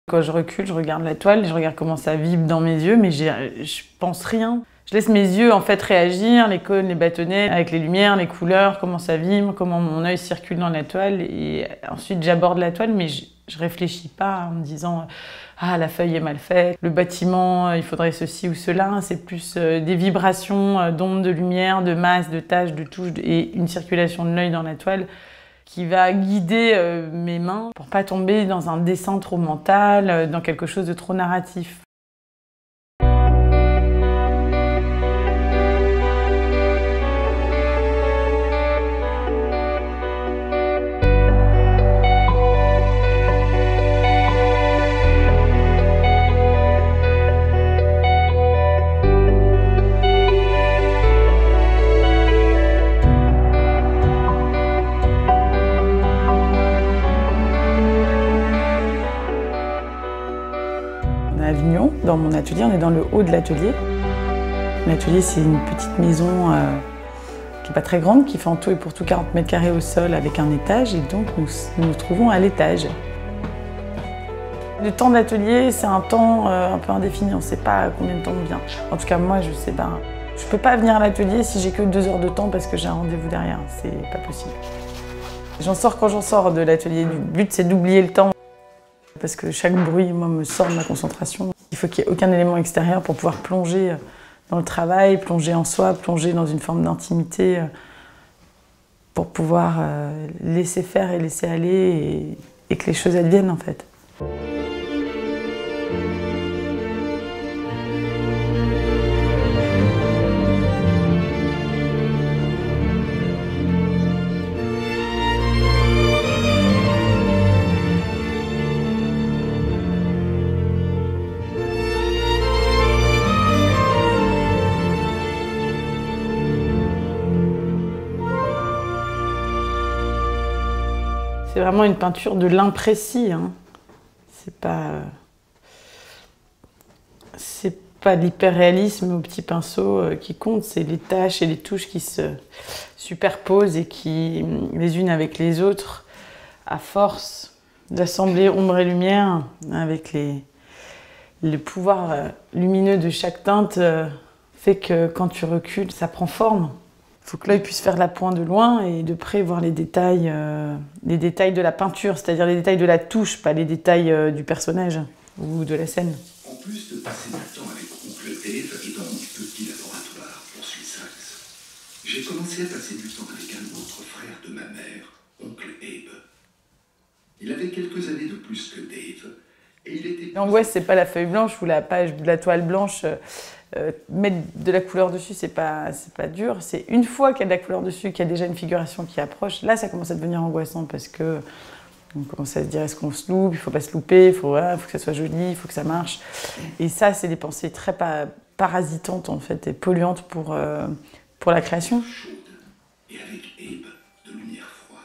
Quand je recule, je regarde la toile, je regarde comment ça vibre dans mes yeux, mais je pense rien. Je laisse mes yeux en fait réagir, les cônes, les bâtonnets, avec les lumières, les couleurs, comment ça vibre, comment mon œil circule dans la toile. Et ensuite, j'aborde la toile, mais je réfléchis pas en me disant « Ah, la feuille est mal faite, le bâtiment, il faudrait ceci ou cela ». C'est plus des vibrations d'ondes, de lumière, de masse, de taches, de touches et une circulation de l'œil dans la toile qui va guider mes mains pour pas tomber dans un dessin trop mental, dans quelque chose de trop narratif. À Avignon, dans mon atelier, on est dans le haut de l'atelier. L'atelier, c'est une petite maison qui n'est pas très grande, qui fait en tout et pour tout 40 mètres carrés au sol avec un étage, et donc nous nous trouvons à l'étage. Le temps d'atelier, c'est un temps un peu indéfini, on ne sait pas combien de temps on vient. En tout cas, moi, je sais pas. Je ne peux pas venir à l'atelier si j'ai que 2 heures de temps parce que j'ai un rendez-vous derrière, c'est pas possible. J'en sors quand j'en sors de l'atelier. Le but, c'est d'oublier le temps. Parce que chaque bruit, moi, me sort de ma concentration. Il faut qu'il n'y ait aucun élément extérieur pour pouvoir plonger dans le travail, plonger en soi, plonger dans une forme d'intimité, pour pouvoir laisser faire et laisser aller et que les choses adviennent, en fait. C'est vraiment une peinture de l'imprécis, hein. C'est pas de l'hyperréalisme au petit pinceau qui compte, c'est les taches et les touches qui se superposent et qui, les unes avec les autres, à force d'assembler ombre et lumière, avec le pouvoir lumineux de chaque teinte, fait que quand tu recules, ça prend forme. Il faut que l'œil puisse faire la pointe de loin et de près voir les détails de la peinture, c'est-à-dire les détails de la touche, pas les détails du personnage ou de la scène. En plus de passer du temps avec oncle Dave et dans mon petit laboratoire, poursuit Sax, j'ai commencé à passer du temps avec un autre frère de ma mère, oncle Abe. Il avait quelques années de plus que Dave et il était... L'angoisse, c'est pas la feuille blanche ou la page de la toile blanche. Mettre de la couleur dessus, c'est pas dur. C'est une fois qu'il y a de la couleur dessus, qu'il y a déjà une figuration qui approche, là, ça commence à devenir angoissant parce que on commence à se dire est-ce qu'on se loupe, il faut pas se louper, il faut que ça soit joli, il faut que ça marche. Et ça, c'est des pensées très parasitantes en fait et polluantes pour la création. Et avec Abe, de lumière froide.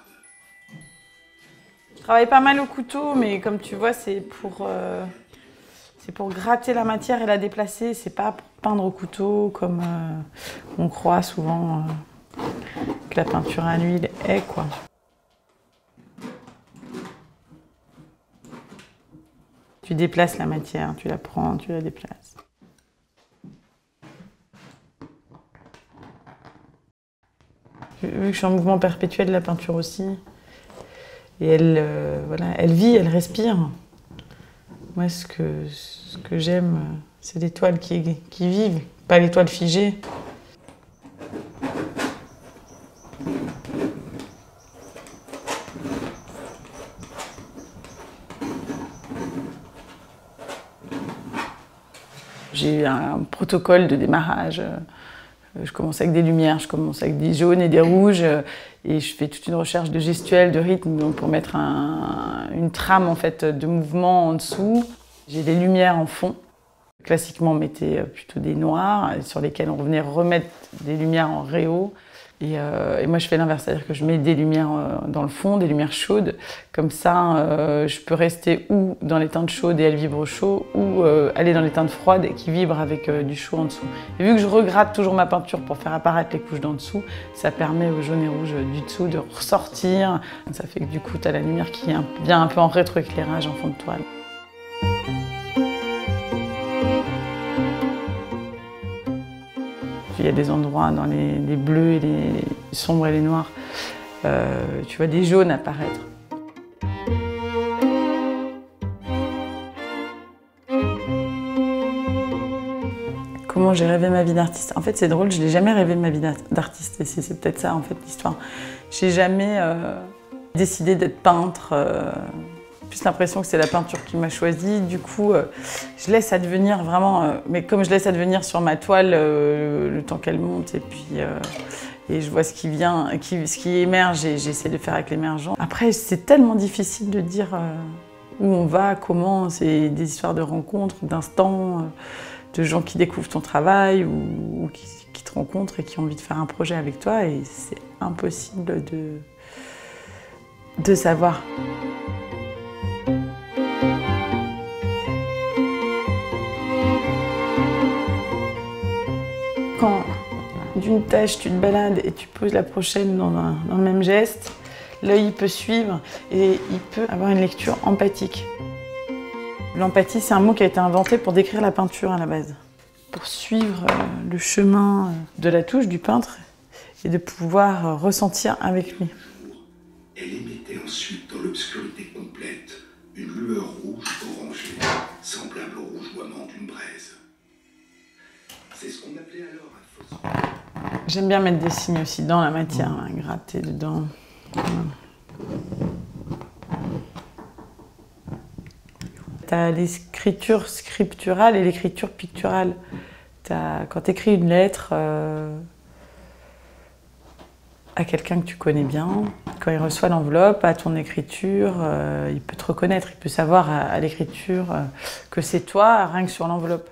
Je travaille pas mal au couteau, mais comme tu vois, c'est pour gratter la matière et la déplacer, c'est pas pour peindre au couteau comme on croit souvent que la peinture à l'huile est, quoi. Tu déplaces la matière, tu la prends, tu la déplaces. Vu que je suis en mouvement perpétuel de la peinture aussi, et elle vit, elle respire. Moi, ce que j'aime, c'est des toiles qui vivent, pas les toiles figées. J'ai eu un protocole de démarrage. Je commence avec des lumières, je commence avec des jaunes et des rouges, et je fais toute une recherche de gestuelle, de rythme, donc pour mettre une trame en fait, de mouvement en dessous. J'ai des lumières en fond. Classiquement, on mettait plutôt des noirs, sur lesquels on revenait remettre des lumières en réau. Et moi, je fais l'inverse, c'est-à-dire que je mets des lumières dans le fond, des lumières chaudes. Comme ça, je peux rester ou dans les teintes chaudes et elles vibrent au chaud, ou aller dans les teintes froides et qui vibrent avec du chaud en dessous. Et vu que je regratte toujours ma peinture pour faire apparaître les couches d'en dessous, ça permet au jaune et rouge du dessous de ressortir. Ça fait que du coup, tu as la lumière qui vient un peu en rétroéclairage en fond de toile. qu'il y a des endroits dans les bleus et les sombres et les noirs, tu vois des jaunes apparaître. Comment j'ai rêvé ma vie d'artiste? En fait, c'est drôle, je n'ai jamais rêvé ma vie d'artiste, et c'est peut-être ça, en fait, l'histoire. J'ai jamais décidé d'être peintre. Plus l'impression que c'est la peinture qui m'a choisie. Du coup, je laisse advenir vraiment, mais comme je laisse advenir sur ma toile le temps qu'elle monte, et je vois ce qui vient, ce qui émerge, et j'essaie de faire avec l'émergent. Après, c'est tellement difficile de dire où on va, comment. C'est des histoires de rencontres, d'instants, de gens qui découvrent ton travail ou qui te rencontrent et qui ont envie de faire un projet avec toi, et c'est impossible de savoir. Quand d'une tâche tu te balades et tu poses la prochaine dans le même geste, l'œil peut suivre et il peut avoir une lecture empathique. L'empathie, c'est un mot qui a été inventé pour décrire la peinture à la base, pour suivre le chemin de la touche du peintre et de pouvoir ressentir avec lui. Elle émettait ensuite dans l'obscurité complète une lueur rouge orangée, semblable au rougeoiement d'une braise. C'est ce qu'on appelait alors un phospho. J'aime bien mettre des signes aussi dans la matière, hein, gratter dedans. Tu as l'écriture scripturale et l'écriture picturale. Quand tu écris une lettre à quelqu'un que tu connais bien, quand il reçoit l'enveloppe, à ton écriture, il peut te reconnaître, il peut savoir à l'écriture que c'est toi, rien que sur l'enveloppe.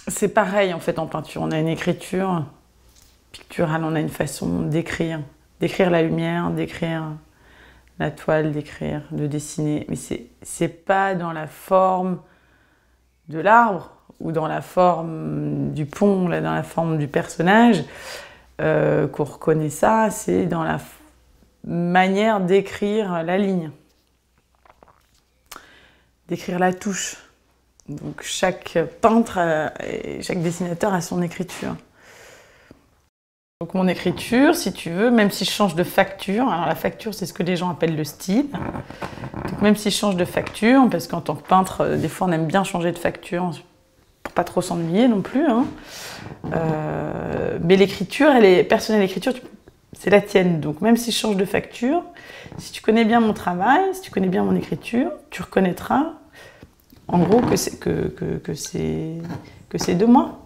C'est pareil en fait en peinture, on a une écriture picturale, on a une façon d'écrire la lumière, d'écrire la toile, d'écrire, de dessiner, mais c'est pas dans la forme de l'arbre ou dans la forme du pont, là, dans la forme du personnage qu'on reconnaît ça, c'est dans la manière d'écrire la ligne, d'écrire la touche. Donc chaque peintre et chaque dessinateur a son écriture. Donc mon écriture, si tu veux, même si je change de facture, alors la facture c'est ce que les gens appellent le style, donc même si je change de facture, parce qu'en tant que peintre, des fois on aime bien changer de facture, pour pas trop s'ennuyer non plus, hein. Mais l'écriture, elle est personnelle, l'écriture, c'est la tienne, donc même si je change de facture, si tu connais bien mon travail, si tu connais bien mon écriture, tu reconnaîtras en gros que c'est de moi.